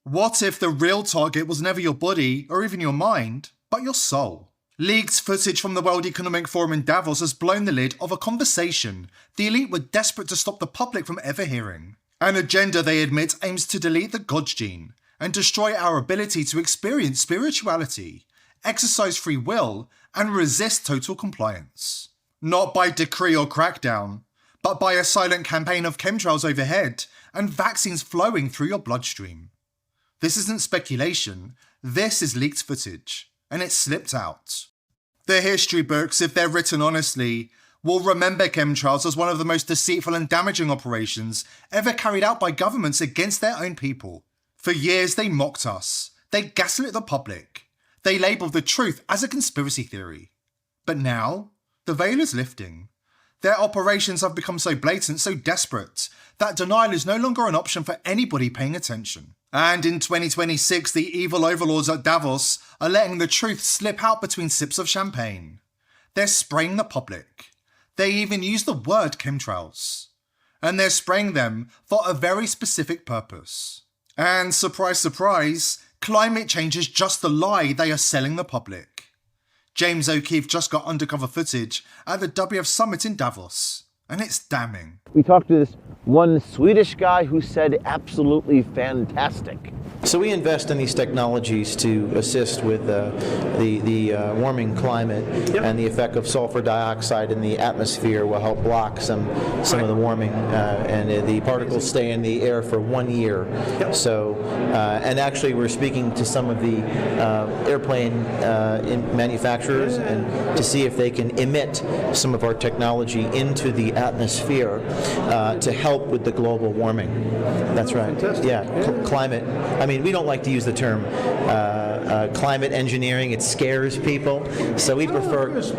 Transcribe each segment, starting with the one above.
What if the real target was never your body or even your mind, but your soul? Leaked footage from the World Economic Forum in Davos has blown the lid of a conversation the elite were desperate to stop the public from ever hearing. An agenda they admit aims to delete the God gene and destroy our ability to experience spirituality, exercise free will, and resist total compliance. Not by decree or crackdown, but by a silent campaign of chemtrails overhead and vaccines flowing through your bloodstream. This isn't speculation, this is leaked footage, and it slipped out. The history books, if they're written honestly, will remember chemtrails as one of the most deceitful and damaging operations ever carried out by governments against their own people. For years they mocked us, they gaslit the public, they labelled the truth as a conspiracy theory. But now, the veil is lifting. Their operations have become so blatant, so desperate, that denial is no longer an option for anybody paying attention. And in 2026, the evil overlords at Davos are letting the truth slip out between sips of champagne. They're spraying the public. They even use the word chemtrails. And they're spraying them for a very specific purpose. And surprise, surprise, climate change is just the lie they are selling the public. James O'Keefe just got undercover footage at the WEF summit in Davos, and it's damning. We talked to this one Swedish guy who said absolutely fantastic. So we invest in these technologies to assist with the warming climate, and the effect of sulfur dioxide in the atmosphere will help block some of the warming, and the particles stay in the air for 1 year. So, and actually we're speaking to some of the airplane manufacturers and to see if they can emit some of our technology into the atmosphere to help with the global warming. That's right. Climate. I mean, we don't like to use the term climate engineering. It scares people, so we prefer. Of course,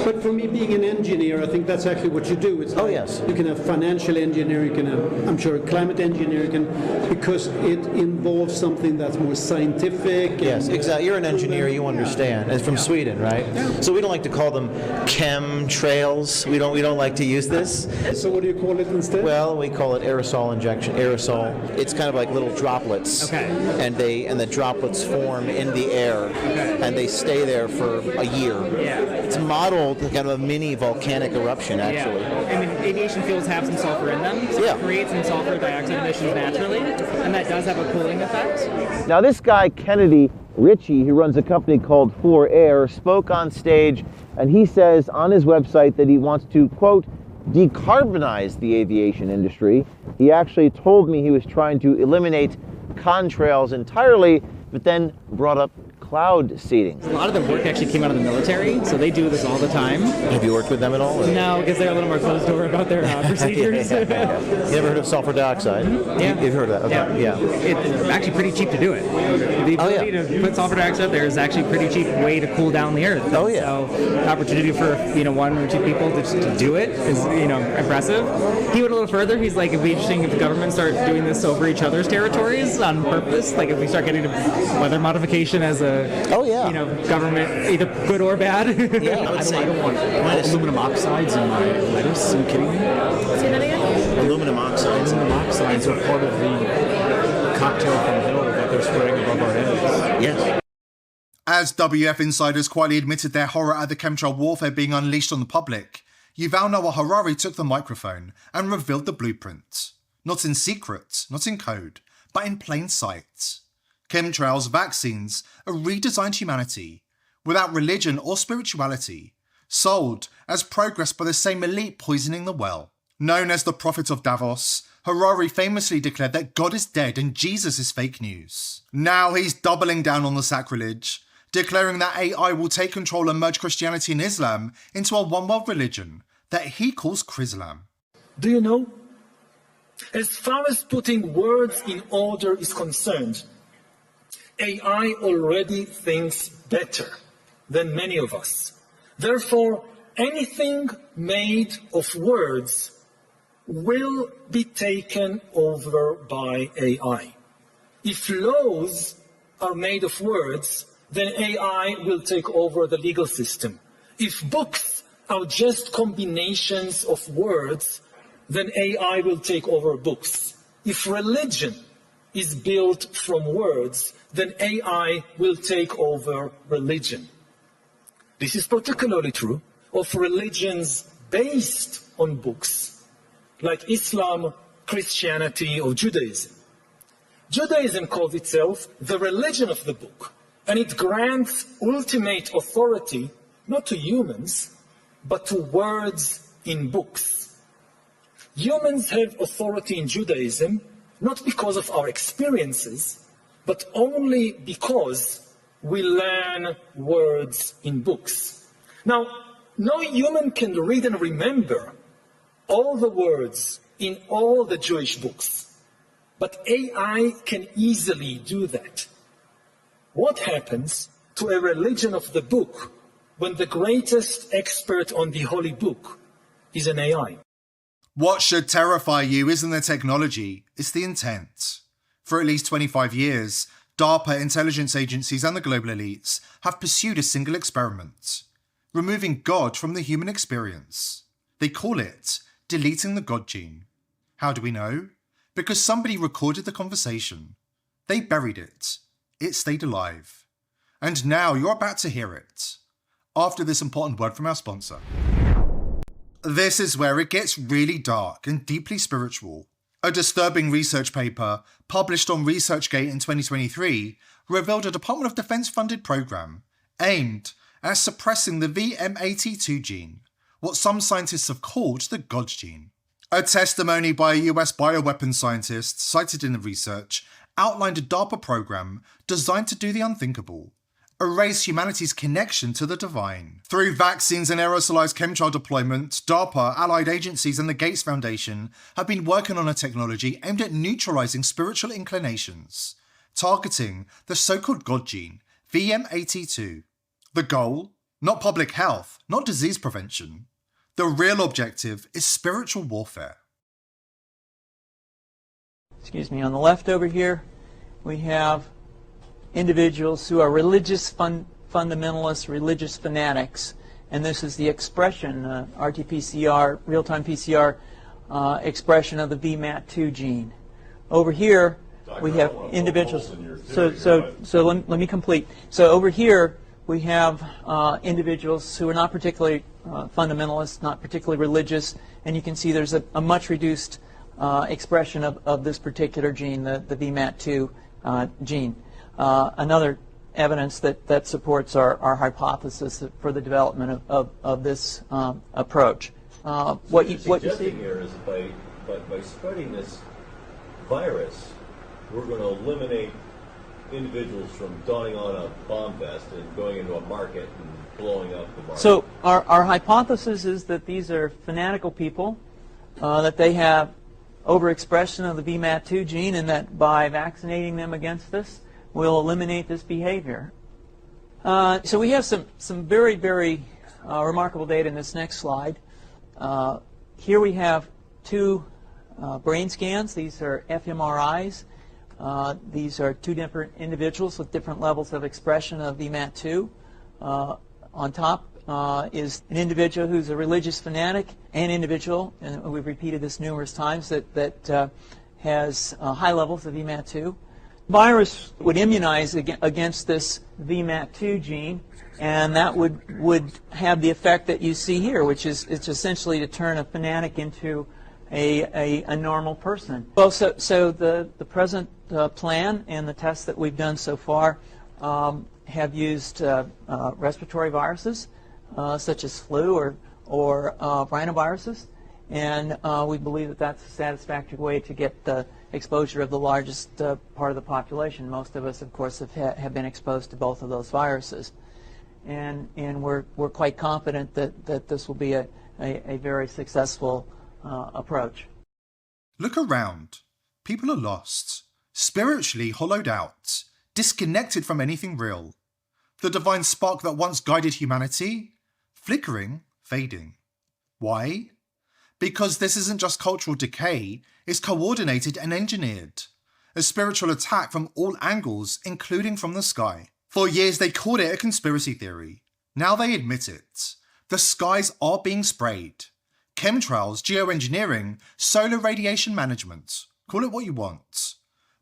but for me, being an engineer, I think that's actually what you do. It's yes. You can have financial engineering, you can have, I'm sure, climate engineering, because it involves something that's more scientific. Yes, exactly. You're an engineer, you understand. It's from Sweden, right? Yeah. So we don't like to call them chemtrails. We don't like to use this. So what do you call it instead? Well, we call it aerosol injection. Aerosol. It's kind of like little droplets. Okay. And the droplets form in the air, and they stay there for a year. Yeah. It's modeled kind of a mini volcanic eruption, actually. Yeah. I mean, aviation fuels have some sulfur in them, so it creates some sulfur dioxide emissions naturally, and that does have a cooling effect. Now this guy, Kennedy Ritchie, who runs a company called For Air, spoke on stage, and he says on his website that he wants to, quote, decarbonize the aviation industry. He actually told me he was trying to eliminate contrails entirely, but then brought up cloud seeding. A lot of the work actually came out of the military, so they do this all the time. Have you worked with them at all? Or? No, because they're a little more closed door about their procedures. You ever heard of sulfur dioxide? Yeah. You've heard of that? Okay. Yeah. It's actually pretty cheap to do it. The ability to put sulfur dioxide there is actually a pretty cheap way to cool down the earth. Oh yeah. So the opportunity for one or two people to do it is impressive. He went a little further. He's like, it'd be interesting if the government start doing this over each other's territories on purpose. Like if we start getting weather modification as a government, either good or bad. Yeah, I don't want aluminum oxides in my lettuce. Are you kidding me? Say that again? Aluminum oxides. Aluminum oxides are part of the cocktail from hell that they're spraying above our heads. Yes. As WEF insiders quietly admitted their horror at the chemtrail warfare being unleashed on the public, Yuval Noah Harari took the microphone and revealed the blueprint. Not in secret, not in code, but in plain sight. Chemtrails, vaccines, a redesigned humanity, without religion or spirituality, sold as progress by the same elite poisoning the well. Known as the prophet of Davos, Harari famously declared that God is dead and Jesus is fake news. Now he's doubling down on the sacrilege, declaring that AI will take control and merge Christianity and Islam into a one-world religion that he calls Chrislam. Do you know? As far as putting words in order is concerned, AI already thinks better than many of us. Therefore, anything made of words will be taken over by AI. If laws are made of words, then AI will take over the legal system. If books are just combinations of words, then AI will take over books. If religion is built from words, then AI will take over religion. This is particularly true of religions based on books, like Islam, Christianity, or Judaism. Judaism calls itself the religion of the book, and it grants ultimate authority not to humans, but to words in books. Humans have authority in Judaism not because of our experiences, but only because we learn words in books. Now, no human can read and remember all the words in all the Jewish books, but AI can easily do that. What happens to a religion of the book when the greatest expert on the holy book is an AI? What should terrify you isn't the technology, it's the intent. For at least 25 years, DARPA intelligence agencies and the global elites have pursued a single experiment: removing God from the human experience. They call it deleting the God gene. How do we know? Because somebody recorded the conversation. They buried it. It stayed alive. And now you're about to hear it, after this important word from our sponsor. This is where it gets really dark and deeply spiritual. A disturbing research paper published on ResearchGate in 2023 revealed a Department of Defense funded program aimed at suppressing the VMAT2 gene, what some scientists have called the God gene. A testimony by a US bioweapons scientist cited in the research outlined a DARPA program designed to do the unthinkable: erase humanity's connection to the divine. Through vaccines and aerosolized chemtrail deployment, DARPA, allied agencies and the Gates Foundation have been working on a technology aimed at neutralizing spiritual inclinations, targeting the so-called God gene, VMAT2. The goal? Not public health, not disease prevention. The real objective is spiritual warfare. Excuse me, on the left over here, we have individuals who are religious fundamentalists, religious fanatics, and this is the expression, RT-PCR, real-time PCR expression of the VMAT2 gene. Over here, we have individuals. So let me complete. So over here, we have individuals who are not particularly fundamentalists, not particularly religious, and you can see there's a much reduced expression of this particular gene, the VMAT2 gene. Another evidence that supports our hypothesis for the development of this approach. What you see here is by spreading this virus, we're going to eliminate individuals from donning on a bomb vest and going into a market and blowing up the market. So our hypothesis is that these are fanatical people, that they have overexpression of the VMAT2 gene, and that by vaccinating them against this, we'll eliminate this behavior. So we have some very, very remarkable data in this next slide. Here we have two brain scans. These are fMRIs. These are two different individuals with different levels of expression of VMAT2. On top is an individual who's a religious fanatic, an individual, and we've repeated this numerous times, that has high levels of VMAT2. Virus would immunize against this VMAT2 gene, and that would have the effect that you see here, which is it's essentially to turn a fanatic into a normal person. Well, so the present plan and the tests that we've done so far have used respiratory viruses, such as flu or rhinoviruses, and we believe that that's a satisfactory way to get the exposure of the largest part of the population. Most of us, of course, have been exposed to both of those viruses, and we're quite confident that this will be a very successful approach. Look around. People are lost, spiritually hollowed out, disconnected from anything real. The divine spark that once guided humanity, flickering, fading. Why? Because this isn't just cultural decay, it's coordinated and engineered. A spiritual attack from all angles, including from the sky. For years they called it a conspiracy theory. Now they admit it. The skies are being sprayed. Chemtrails, geoengineering, solar radiation management. Call it what you want.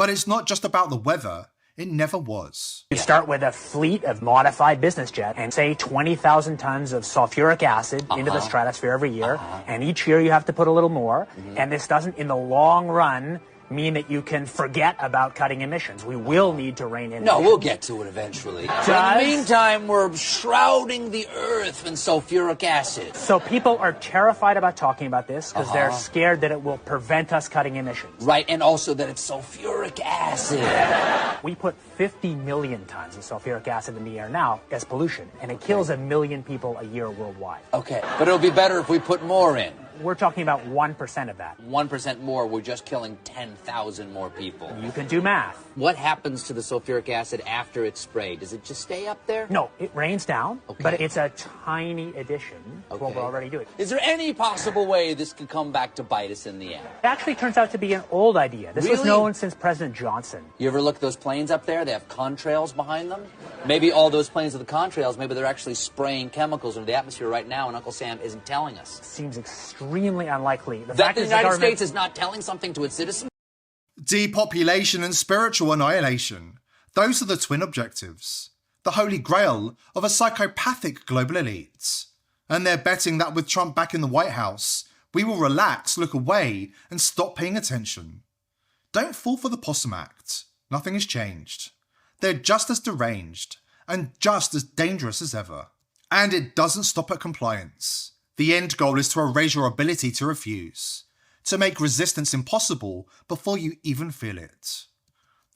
But it's not just about the weather. It never was. You start with a fleet of modified business jets and say 20,000 tons of sulfuric acid into the stratosphere every year. And each year you have to put a little more. And this doesn't, in the long run, mean that you can forget about cutting emissions. We will need to rein in. No, we'll get to it eventually. In the meantime, we're shrouding the earth in sulfuric acid. So people are terrified about talking about this because they're scared that it will prevent us cutting emissions. Right, and also that it's sulfuric acid. We put 50 million tons of sulfuric acid in the air now as pollution, and it kills 1 million people a year worldwide. Okay, but it'll be better if we put more in. We're talking about 1% of that. 1% more, we're just killing 10,000 more people. You can do math. What happens to the sulfuric acid after it's sprayed? Does it just stay up there? No, it rains down, but it's a tiny addition to what we're already doing. Is there any possible way this could come back to bite us in the end? It actually turns out to be an old idea. This was known since President Johnson. You ever look at those planes up there? They have contrails behind them. Maybe all those planes with the contrails, maybe they're actually spraying chemicals into the atmosphere right now, and Uncle Sam isn't telling us. Seems extremely unlikely. That the United States is not telling something to its citizens? Depopulation and spiritual annihilation. Those are the twin objectives. The holy grail of a psychopathic global elite. And they're betting that with Trump back in the White House, we will relax, look away, and stop paying attention. Don't fall for the possum act. Nothing has changed. They're just as deranged, and just as dangerous as ever. And it doesn't stop at compliance. The end goal is to erase your ability to refuse, to make resistance impossible before you even feel it.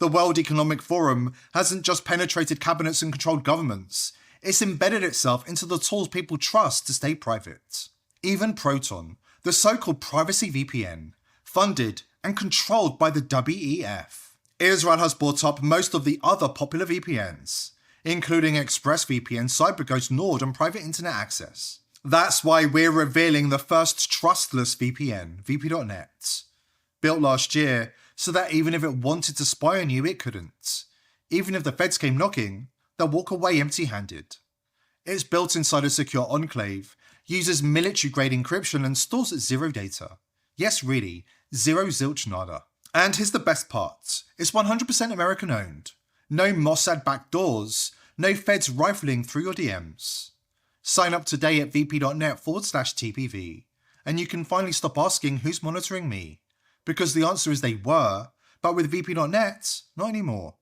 The World Economic Forum hasn't just penetrated cabinets and controlled governments, it's embedded itself into the tools people trust to stay private. Even Proton, the so-called privacy VPN, funded and controlled by the WEF. Israel has bought up most of the other popular VPNs, including ExpressVPN, CyberGhost, Nord, and private internet access. That's why we're revealing the first trustless VPN, VP.net, built last year so that even if it wanted to spy on you, it couldn't. Even if the feds came knocking, they'll walk away empty-handed. It's built inside a secure enclave, uses military-grade encryption and stores zero data. Yes, really, zero zilch nada. And here's the best part, it's 100% American-owned. No Mossad backdoors, no feds rifling through your DMs. Sign up today at vp.net/TPV, and you can finally stop asking who's monitoring me, because the answer is they were, but with vp.net, not anymore.